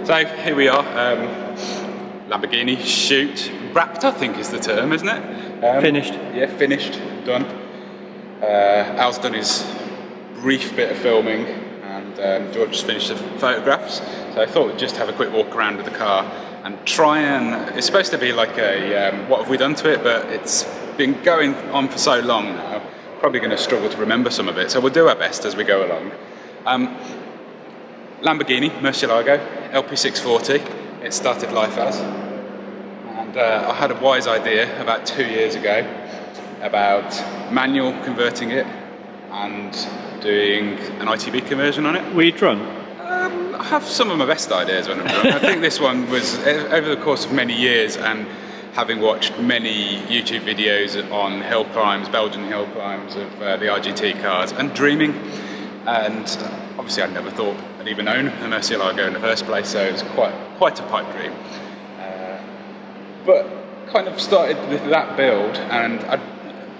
So here we are, Lamborghini shoot, wrapped I think is the term, isn't it? Finished. Yeah, finished, done. Al's done his brief bit of filming and George just finished the photographs. So I thought we'd just have a quick walk around with the car and try and, it's supposed to be like a, what have we done to it, but it's been going on for so long now, probably going to struggle to remember some of it, so we'll do our best as we go along. Lamborghini Murcielago Lp 640, it started life as, and I had a wise idea about 2 years ago about manual converting it and doing an ITB conversion on it. Were you drunk? I have some of my best ideas when I'm drunk. I think this one was over the course of many years, and having watched many YouTube videos on hill climbs, Belgian hill climbs of the RGT cars, and dreaming, and obviously I'd never thought I'd even own a Murcielago in the first place, so it was quite a pipe dream. But kind of started with that build, and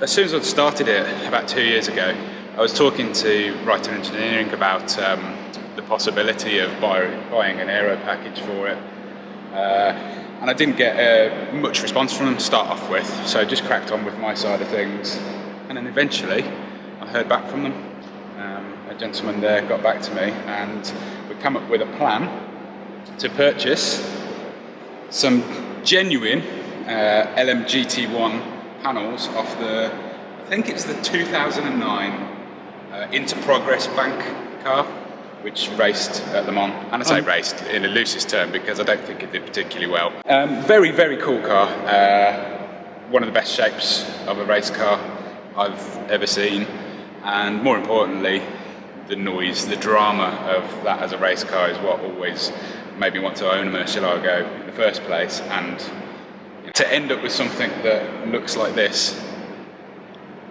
as soon as I'd started it about 2 years ago, I was talking to Writer Engineering about the possibility of buying an aero package for it. And I didn't get much response from them to start off with, so I just cracked on with my side of things. And then eventually, I heard back from them. A gentleman there got back to me, and we come up with a plan to purchase some genuine LM GT1 panels off the, I think it's the 2009 Into Progress Bank car, which raced at Le Mans, and I say raced in the loosest term because I don't think it did particularly well. Very, very cool car. One of the best shapes of a race car I've ever seen, and more importantly, the noise, the drama of that as a race car is what always made me want to own a Murcielago in the first place, and to end up with something that looks like this,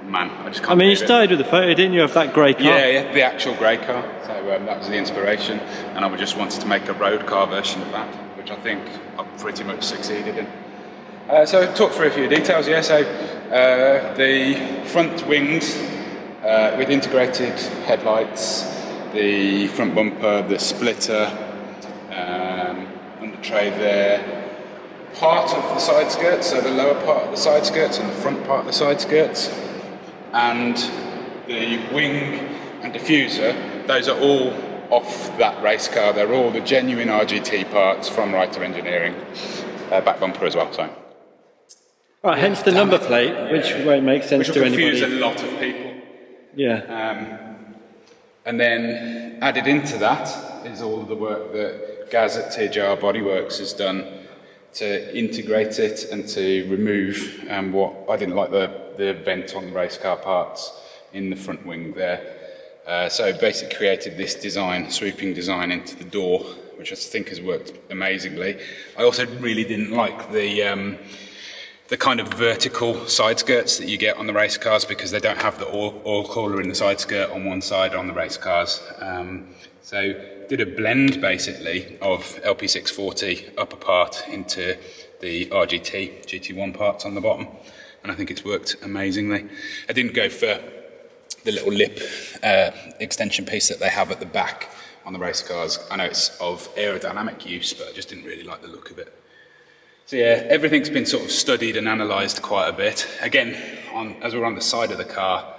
man, I just can't. I mean, you believe it. started with the photo, didn't you, of that grey car? Yeah, the actual grey car. So that was the inspiration, and I just wanted to make a road car version of that, which I think I've pretty much succeeded in. So talk through a few details. Yeah, so the front wings with integrated headlights, the front bumper, the splitter, under tray there. Part of the side skirts, so the lower part of the side skirts and the front part of the side skirts, and the wing and diffuser, those are all off that race car. They're all the genuine RGT parts from Writer Engineering. Back bumper as well, so. Right, hence the number plate, which won't make sense which to will anybody. confuse a lot of people. Yeah. And then added into that is all of the work that Gaz at TJR Bodyworks has done to integrate it and to remove what I didn't like the vent on the race car parts in the front wing there. So basically created this design, swooping design into the door, which I think has worked amazingly. I also really didn't like the kind of vertical side skirts that you get on the race cars, because they don't have the oil cooler in the side skirt on one side on the race cars. So did a blend basically of LP 640 upper part into the RGT GT1 parts on the bottom, and I think it's worked amazingly. I didn't go for the little lip extension piece that they have at the back on the race cars. I know it's of aerodynamic use, but I just didn't really like the look of it. So yeah, everything's been sort of studied and analysed quite a bit. Again, as we're on the side of the car,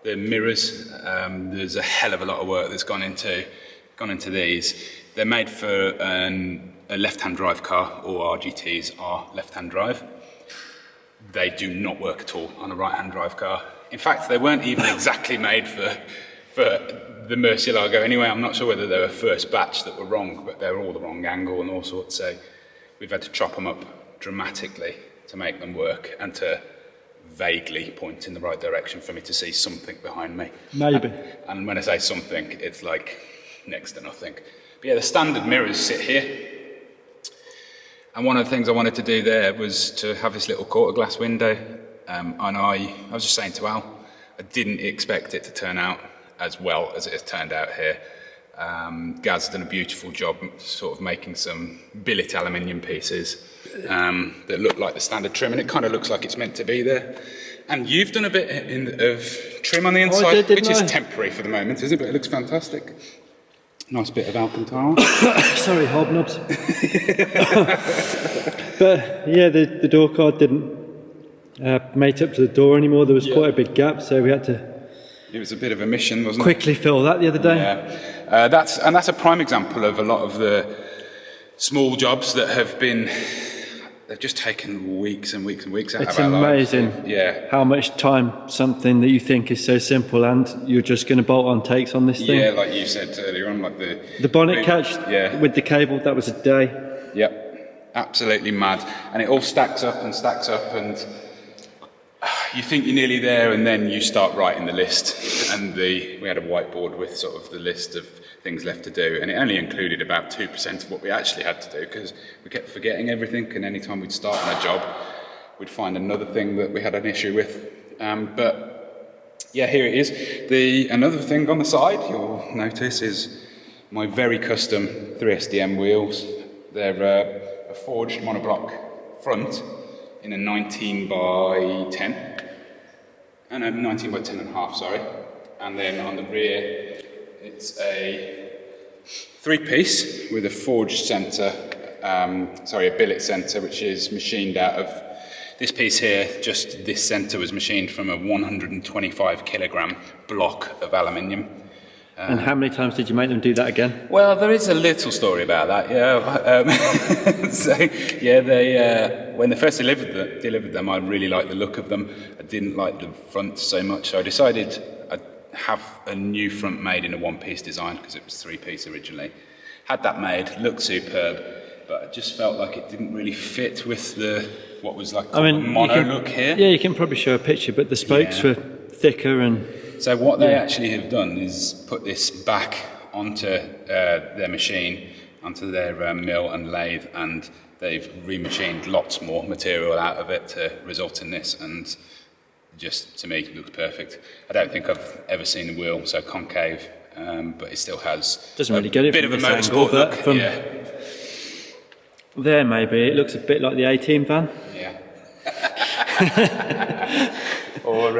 the mirrors, there's a hell of a lot of work that's gone into these. They're made for a left-hand drive car. All RGTs are left-hand drive. They do not work at all on a right-hand drive car. In fact, they weren't even exactly made for the Murcielago anyway. I'm not sure whether they were first batch that were wrong, but they were all the wrong angle and all sorts. So we've had to chop them up dramatically to make them work and to vaguely point in the right direction for me to see something behind me. Maybe. And when I say something, it's like next to nothing. But yeah, the standard mirrors sit here. And one of the things I wanted to do there was to have this little quarter glass window. And I was just saying to Al, I didn't expect it to turn out as well as it has turned out here. Gaz has done a beautiful job sort of making some billet aluminium pieces that look like the standard trim, and it kind of looks like it's meant to be there. And you've done a bit of trim on the inside, which is temporary for the moment, isn't it? But it looks fantastic. Nice bit of Alcantara. Sorry, hobnobs. But yeah, the door card didn't mate up to the door anymore. There was quite a big gap, so we had to It was a bit of a mission, wasn't it? quickly fill that the other day. Yeah, that's a prime example of a lot of the small jobs that they've just taken weeks and weeks and weeks out It's of our lives. amazing Yeah. how much time something that you think is so simple and you're just going to bolt on takes on this thing. Yeah, like you said earlier on, like The bonnet catch Yeah. with the cable, that was a day. Yep, absolutely mad. And it all stacks up, and you think you're nearly there, and then you start writing the list. And we had a whiteboard with sort of the list of things left to do, and it only included about 2% of what we actually had to do, because we kept forgetting everything, and any time we'd start on a job, we'd find another thing that we had an issue with. But yeah, here it is. Another thing on the side you'll notice is my very custom 3SDM wheels. They're a forged monoblock front in a 19 by 10, and a 19 by 10 and a half, sorry. And then on the rear, it's a 3-piece with a forged centre, a billet centre, which is machined out of this piece here. Just this centre was machined from a 125 kilogram block of aluminium. And how many times did you make them do that again? Well, there is a little story about that, yeah. So, yeah, when they first delivered them, I really liked the look of them. I didn't like the front so much, so I decided I'd have a new front made in a 1-piece design, because it was 3-piece originally. Had that made, looked superb, but I just felt like it didn't really fit with what was like a mono look here. Yeah, you can probably show a picture, but the spokes were thicker and... So what they actually have done is put this back onto their machine, onto their mill and lathe, and they've remachined lots more material out of it to result in this, and just, to me, it looks perfect. I don't think I've ever seen a wheel so concave, but it still has Doesn't really get it bit from of a this angle, motorsport but look. from there maybe, it looks a bit like the 18 van. Yeah. Or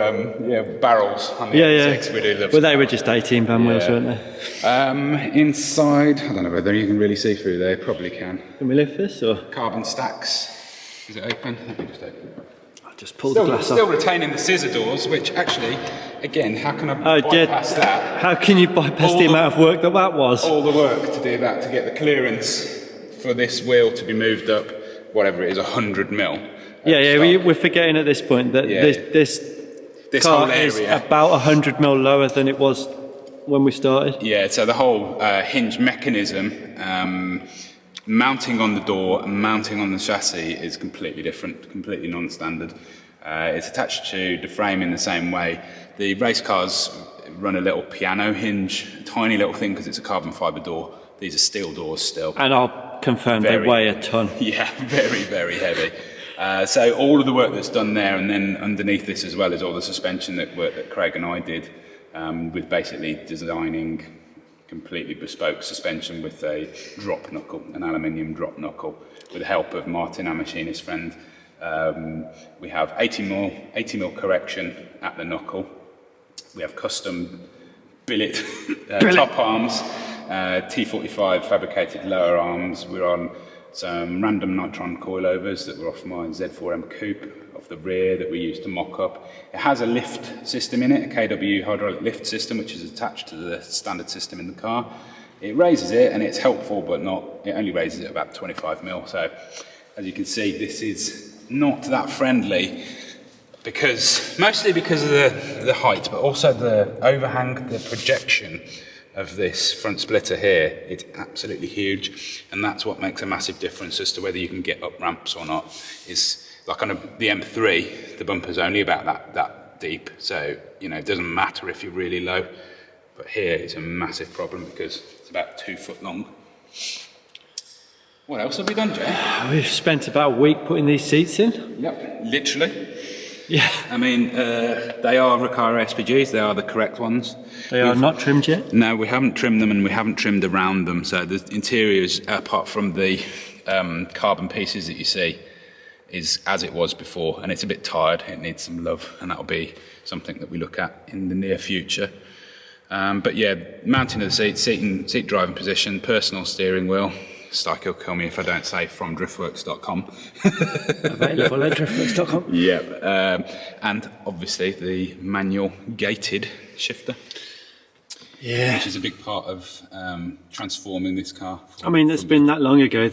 barrels on the M6. We do love. Well, they were just 18 van wheels, weren't they? Inside, I don't know whether you can really see through there. Probably can. Can we lift this, or? Carbon stacks. Is it open? Let me just open it. I'll just pull the glass Still off. retaining the scissor doors, which actually, again, how can I bypass that? How can you bypass the amount of work that was? All the work to do that, to get the clearance for this wheel to be moved up, whatever it is, 100 mil. We're forgetting at this point that this car whole area is about 100 mil lower than it was when we started. Yeah, so the whole hinge mechanism, mounting on the door and mounting on the chassis is completely different, completely non-standard. It's attached to the frame in the same way. The race cars run a little piano hinge, a tiny little thing, because it's a carbon fibre door. These are steel doors still. And I'll confirm they weigh a ton. Yeah, very, very heavy. So all of the work that's done there, and then underneath this as well, is all the suspension work that Craig and I did, with basically designing completely bespoke suspension with a drop knuckle, an aluminium drop knuckle, with the help of Martin, our machinist friend. We have 80 mil correction at the knuckle. We have custom billet top arms, T45 fabricated lower arms. We're on some random nitron coilovers that were off my Z4M coupe off the rear that we used to mock up. It has a lift system in it, a KW hydraulic lift system, which is attached to the standard system in the car. It raises it, and it's helpful, but it only raises it about 25 mil. So as you can see, this is not that friendly, mostly because of the height, but also the overhang, the projection of this front splitter here. It's absolutely huge, and that's what makes a massive difference as to whether you can get up ramps or not. Is like on the M3, the bumper's only about that deep, so it doesn't matter if you're really low, but here it's a massive problem because it's about 2 foot long. What else have we done, Jay? We've spent about a week putting these seats in. Yep, literally. Yeah. I mean, they are Recaro SPGs, they are the correct ones. They are not trimmed yet? No, we haven't trimmed them, and we haven't trimmed around them, so the interiors, apart from the carbon pieces that you see, is as it was before, and it's a bit tired, it needs some love, and that'll be something that we look at in the near future. But yeah, mounting of the seat driving position, personal steering wheel. Stark will kill me if I don't say from driftworks.com. Available at driftworks.com. Yep. And obviously the manual gated shifter. Yeah. Which is a big part of transforming this car. I mean, it's been that long ago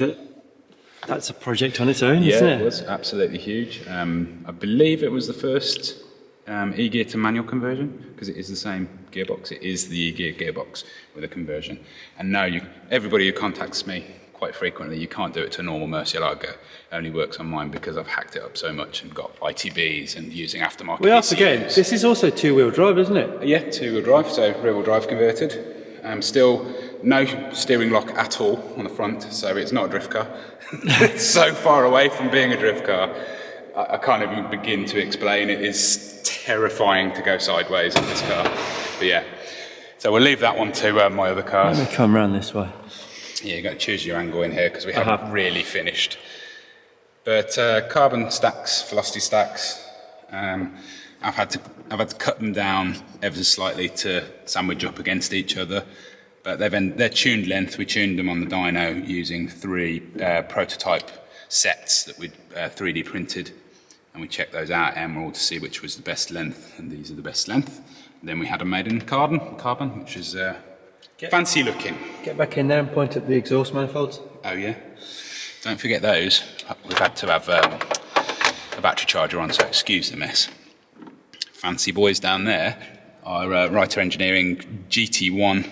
that's a project on its own, isn't it? Yeah, it was absolutely huge. I believe it was the first e-gear to manual conversion, because it is the same gearbox. It is the e-gear gearbox with a conversion. And now everybody who contacts me quite frequently, you can't do it to a normal Murcielago. It only works on mine because I've hacked it up so much and got ITBs and using aftermarket We are ECUs. forgetting, this is also two-wheel drive, isn't it? Yeah, two-wheel drive, so rear-wheel drive converted. Still no steering lock at all on the front, so it's not a drift car. It's so far away from being a drift car, I can't even begin to explain. It is terrifying to go sideways in this car. But yeah, so we'll leave that one to my other cars. Let me come round this way. Yeah, you've got to choose your angle in here because we haven't really finished. But carbon stacks, velocity stacks, I've had to cut them down ever so slightly to sandwich up against each other. But they're tuned length. We tuned them on the dyno using 3 prototype sets that we 3D printed, and we checked those out at Emerald to see which was the best length, and these are the best length. And then we had them made in carbon, which is fancy looking. Get back in there and point at the exhaust manifolds. Oh yeah. Don't forget those. We've had to have a battery charger on, so excuse the mess. Fancy boys down there are Writer Engineering GT1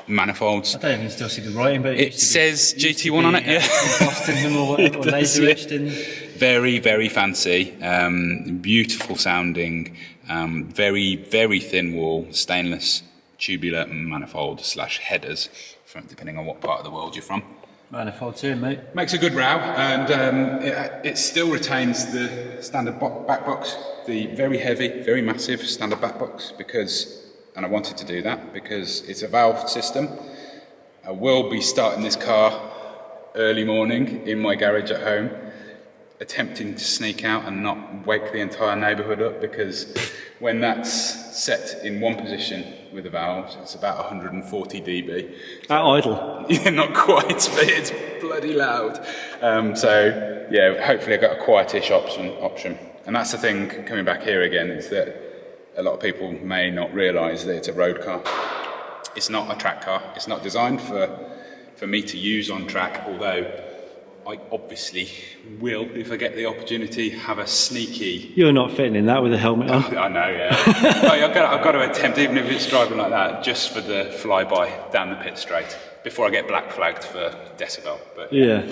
manifolds. I don't even still see the writing, but it says GT1 on it, yeah. Embossed in them or whatever, or laser etched in them. Very, very fancy, beautiful sounding, very, very thin wall, stainless tubular manifold / headers, depending on what part of the world you're from. Manifolds here, mate. Makes a good row, and it still retains the standard back box, the very heavy, very massive standard back box, and I wanted to do that because it's a valve system. I will be starting this car early morning in my garage at home, attempting to sneak out and not wake the entire neighbourhood up, because when that's set in one position with the valves, it's about 140 dB. At idle. Yeah, not quite, but it's bloody loud. So yeah, hopefully I've got a quietish option. And that's the thing, coming back here again, is that a lot of people may not realise that it's a road car. It's not a track car. It's not designed for me to use on track, although I obviously will, if I get the opportunity, have a sneaky... You're not fitting in that with a helmet on. I know, yeah. I've got to attempt, even if it's driving like that, just for the flyby down the pit straight, before I get black flagged for decibel. But yeah.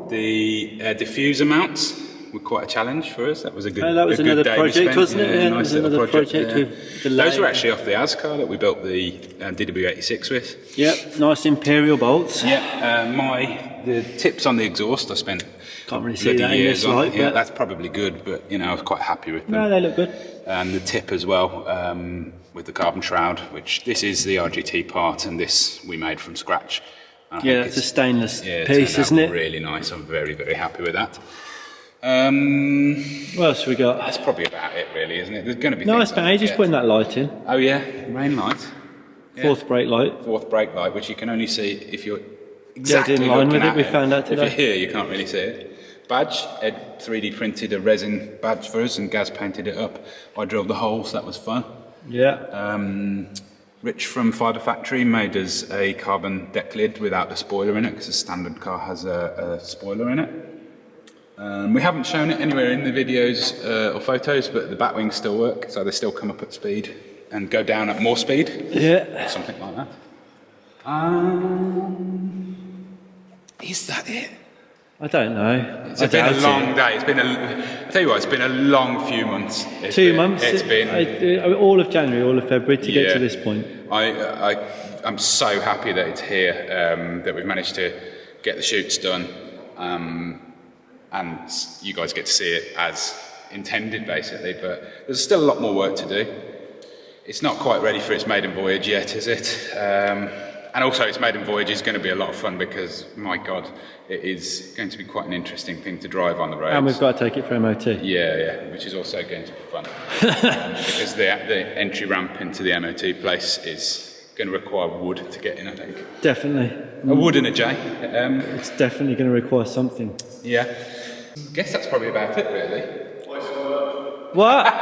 The diffuser mounts were quite a challenge for us. That was a good. That was another project, wasn't it? Yeah, nice was another project with the those were actually off the AS car that we built the DW86 with. Yep, nice imperial bolts. Yeah, the tips on the exhaust I spent can't really see that in this light. Yeah, that's probably good, but I was quite happy with them. No, they look good. And the tip as well, with the carbon shroud, which this is the RGT part, and this we made from scratch. Yeah, it's a stainless piece, isn't it? Really nice. I'm very, very happy with that. What else we got? That's probably about it, really, isn't it? There's going to be. No, I spent ages putting that light in. Oh yeah, rain light. Yeah. Fourth brake light. Fourth brake light, which you can only see if you're exactly in line with it. We it. found out today. If you're here, you can't really see it. Badge, Ed 3D printed a resin badge for us, and Gaz painted it up. I drilled the holes. That was fun. Yeah. Rich from Fibre Factory made us a carbon deck lid without the spoiler in it, because a standard car has a spoiler in it. We haven't shown it anywhere in the videos or photos, but the bat wings still work, so they still come up at speed and go down at more speed. Yeah. Or something like that. Is that it? I don't know. It's been a long day. I tell you what, it's been a long few months. 2 months. It's been all of January, all of February to get to this point. I'm so happy that it's here, that we've managed to get the shoots done, and you guys get to see it as intended, basically. But there's still a lot more work to do. It's not quite ready for its maiden voyage yet, is it? And also, its maiden voyage is going to be a lot of fun because, my God, it is going to be quite an interesting thing to drive on the roads. And we've got to take it for MOT. Yeah, which is also going to be fun. Because the entry ramp into the MOT place is going to require wood to get in, I think. Definitely. A wood and a J. It's definitely going to require something. Yeah. I guess that's probably about it, really. What?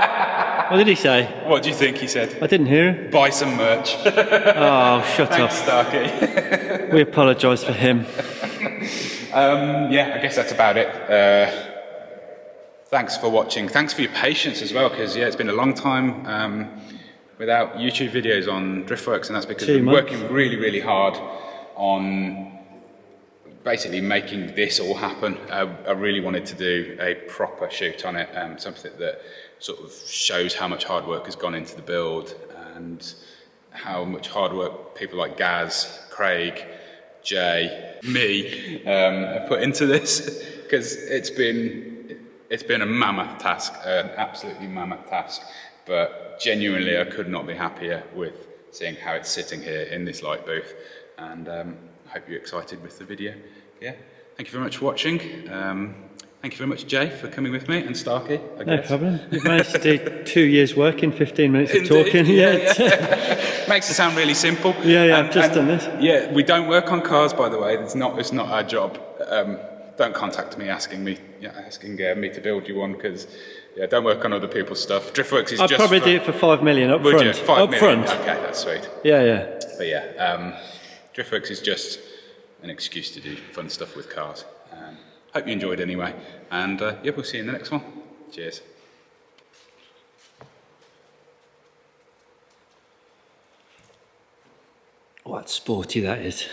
What did he say? What do you think he said? I didn't hear him. Buy some merch. Oh, shut up. Thanks, Starkey. We apologise for him. Yeah, I guess that's about it. Thanks for watching. Thanks for your patience as well, because it's been a long time without YouTube videos on Driftworks, and that's because we're working really, really hard on basically making this all happen. I really wanted to do a proper shoot on it, something that sort of shows how much hard work has gone into the build and how much hard work people like Gaz, Craig, Jay, me have put into this, because it's been a mammoth task, an absolutely mammoth task, but genuinely I could not be happier with seeing how it's sitting here in this light booth, and I hope you're excited with the video. Yeah, thank you very much for watching. Thank you very much, Jay, for coming with me, and Starkey, I guess. No problem. You've managed to do 2 years' work in 15 minutes of Indeed, talking. yeah. Makes it sound really simple. I've just done this. Yeah, we don't work on cars, by the way. It's not our job. Don't contact me asking me to build you one, because don't work on other people's stuff. Driftworks is I'd probably do it for 5 million up Would front. you? 5 million? Front. Okay, that's sweet. Yeah. But yeah, Driftworks is just an excuse to do fun stuff with cars. Hope you enjoyed anyway, and we'll see you in the next one. Cheers. What sporty that is.